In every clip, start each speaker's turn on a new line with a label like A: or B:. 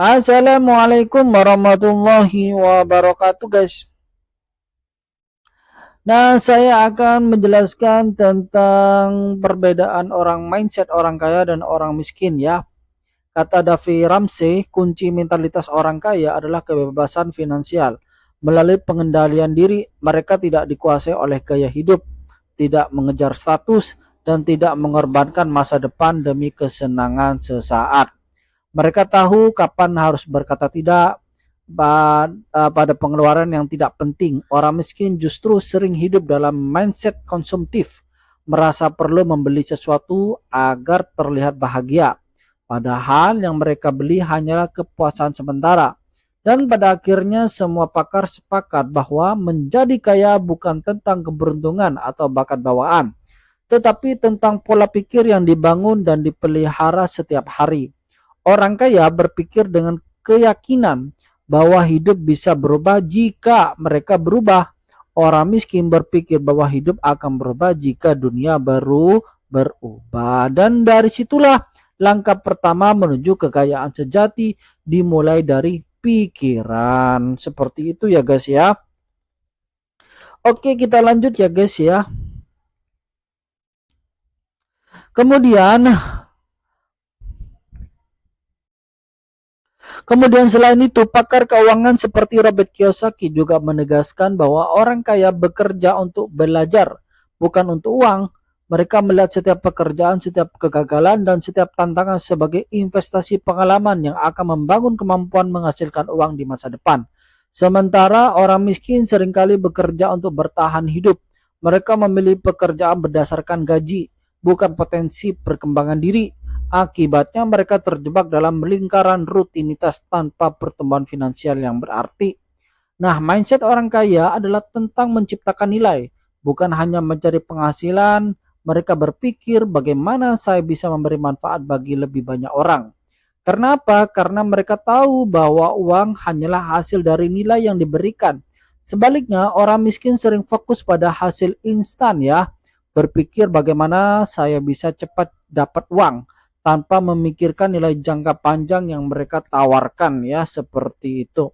A: Assalamualaikum warahmatullahi wabarakatuh, guys. Nah, saya akan menjelaskan tentang perbedaan mindset orang kaya dan orang miskin ya. Kata Davi Ramsey, kunci mentalitas orang kaya adalah kebebasan finansial. Melalui pengendalian diri, mereka tidak dikuasai oleh gaya hidup, tidak mengejar status, dan tidak mengorbankan masa depan demi kesenangan sesaat. Mereka tahu kapan harus berkata tidak pada pengeluaran yang tidak penting. Orang miskin justru sering hidup dalam mindset konsumtif, merasa perlu membeli sesuatu agar terlihat bahagia. Padahal yang mereka beli hanyalah kepuasan sementara. Dan pada akhirnya semua pakar sepakat bahwa menjadi kaya bukan tentang keberuntungan atau bakat bawaan, tetapi tentang pola pikir yang dibangun dan dipelihara setiap hari. Orang kaya berpikir dengan keyakinan bahwa hidup bisa berubah jika mereka berubah. Orang miskin berpikir bahwa hidup akan berubah jika dunia baru berubah. Dan dari situlah langkah pertama menuju kekayaan sejati dimulai dari pikiran. Seperti itu ya guys ya. Oke, kita lanjut ya guys ya. Kemudian selain itu, pakar keuangan seperti Robert Kiyosaki juga menegaskan bahwa orang kaya bekerja untuk belajar, bukan untuk uang. Mereka melihat setiap pekerjaan, setiap kegagalan, dan setiap tantangan sebagai investasi pengalaman yang akan membangun kemampuan menghasilkan uang di masa depan. Sementara orang miskin seringkali bekerja untuk bertahan hidup. Mereka memilih pekerjaan berdasarkan gaji, bukan potensi perkembangan diri. Akibatnya mereka terjebak dalam lingkaran rutinitas tanpa pertumbuhan finansial yang berarti. Nah, mindset orang kaya adalah tentang menciptakan nilai, bukan hanya mencari penghasilan. Mereka berpikir bagaimana saya bisa memberi manfaat bagi lebih banyak orang. Karena apa? Karena mereka tahu bahwa uang hanyalah hasil dari nilai yang diberikan. Sebaliknya, orang miskin sering fokus pada hasil instan ya. Berpikir bagaimana saya bisa cepat dapat uang tanpa memikirkan nilai jangka panjang yang mereka tawarkan ya, seperti itu.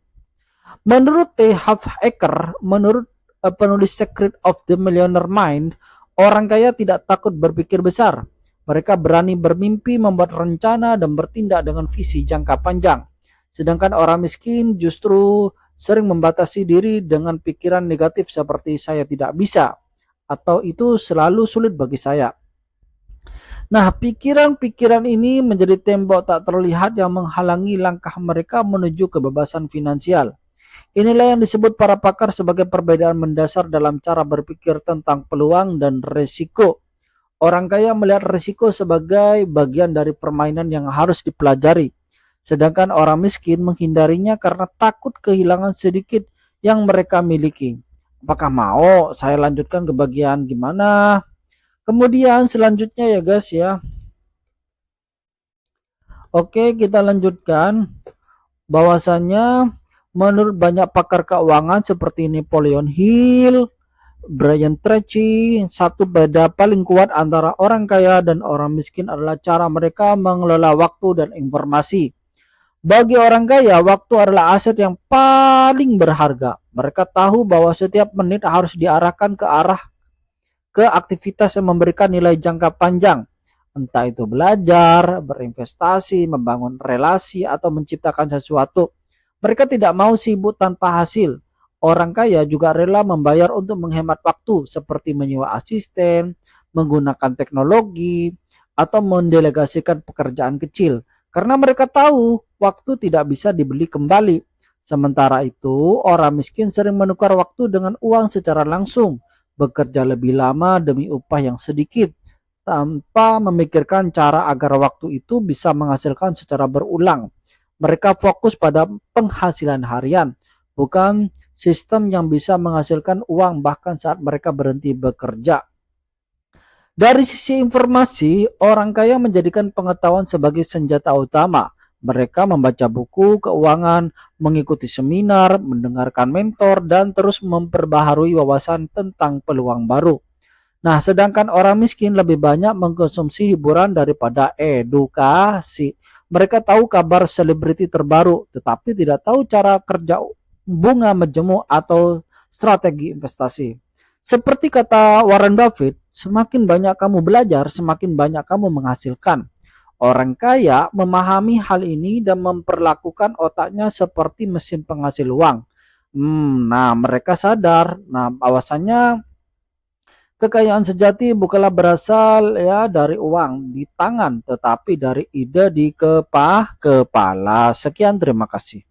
A: Menurut T. Harv Eker, menurut penulis Secret of the Millionaire Mind, orang kaya tidak takut berpikir besar. Mereka berani bermimpi, membuat rencana, dan bertindak dengan visi jangka panjang. Sedangkan orang miskin justru sering membatasi diri dengan pikiran negatif seperti saya tidak bisa, atau itu selalu sulit bagi saya. Nah, pikiran-pikiran ini menjadi tembok tak terlihat yang menghalangi langkah mereka menuju kebebasan finansial. Inilah yang disebut para pakar sebagai perbedaan mendasar dalam cara berpikir tentang peluang dan resiko. Orang kaya melihat risiko sebagai bagian dari permainan yang harus dipelajari. Sedangkan orang miskin menghindarinya karena takut kehilangan sedikit yang mereka miliki. Apakah mau saya lanjutkan ke bagian gimana? Kemudian selanjutnya ya guys ya. Oke, kita lanjutkan. Bahwasannya menurut banyak pakar keuangan seperti Napoleon Hill, Brian Tracy, satu beda paling kuat antara orang kaya dan orang miskin adalah cara mereka mengelola waktu dan informasi. Bagi orang kaya, waktu adalah aset yang paling berharga. Mereka tahu bahwa setiap menit harus diarahkan ke aktivitas yang memberikan nilai jangka panjang. Entah itu belajar, berinvestasi, membangun relasi, atau menciptakan sesuatu. Mereka tidak mau sibuk tanpa hasil. Orang kaya juga rela membayar untuk menghemat waktu, seperti menyewa asisten, menggunakan teknologi, atau mendelegasikan pekerjaan kecil. Karena mereka tahu waktu tidak bisa dibeli kembali. Sementara itu, orang miskin sering menukar waktu dengan uang secara langsung, bekerja lebih lama demi upah yang sedikit, tanpa memikirkan cara agar waktu itu bisa menghasilkan secara berulang. Mereka fokus pada penghasilan harian, bukan sistem yang bisa menghasilkan uang bahkan saat mereka berhenti bekerja. Dari sisi informasi, orang kaya menjadikan pengetahuan sebagai senjata utama. Mereka membaca buku keuangan, mengikuti seminar, mendengarkan mentor, dan terus memperbaharui wawasan tentang peluang baru. Nah, sedangkan orang miskin lebih banyak mengkonsumsi hiburan daripada edukasi. Mereka tahu kabar selebriti terbaru, tetapi tidak tahu cara kerja bunga majemuk atau strategi investasi. Seperti kata Warren Buffett, semakin banyak kamu belajar, semakin banyak kamu menghasilkan. Orang kaya memahami hal ini dan memperlakukan otaknya seperti mesin penghasil uang. Nah, mereka sadar, nah bahwasannya kekayaan sejati bukanlah berasal ya dari uang di tangan, tetapi dari ide di kepala. Sekian, terima kasih.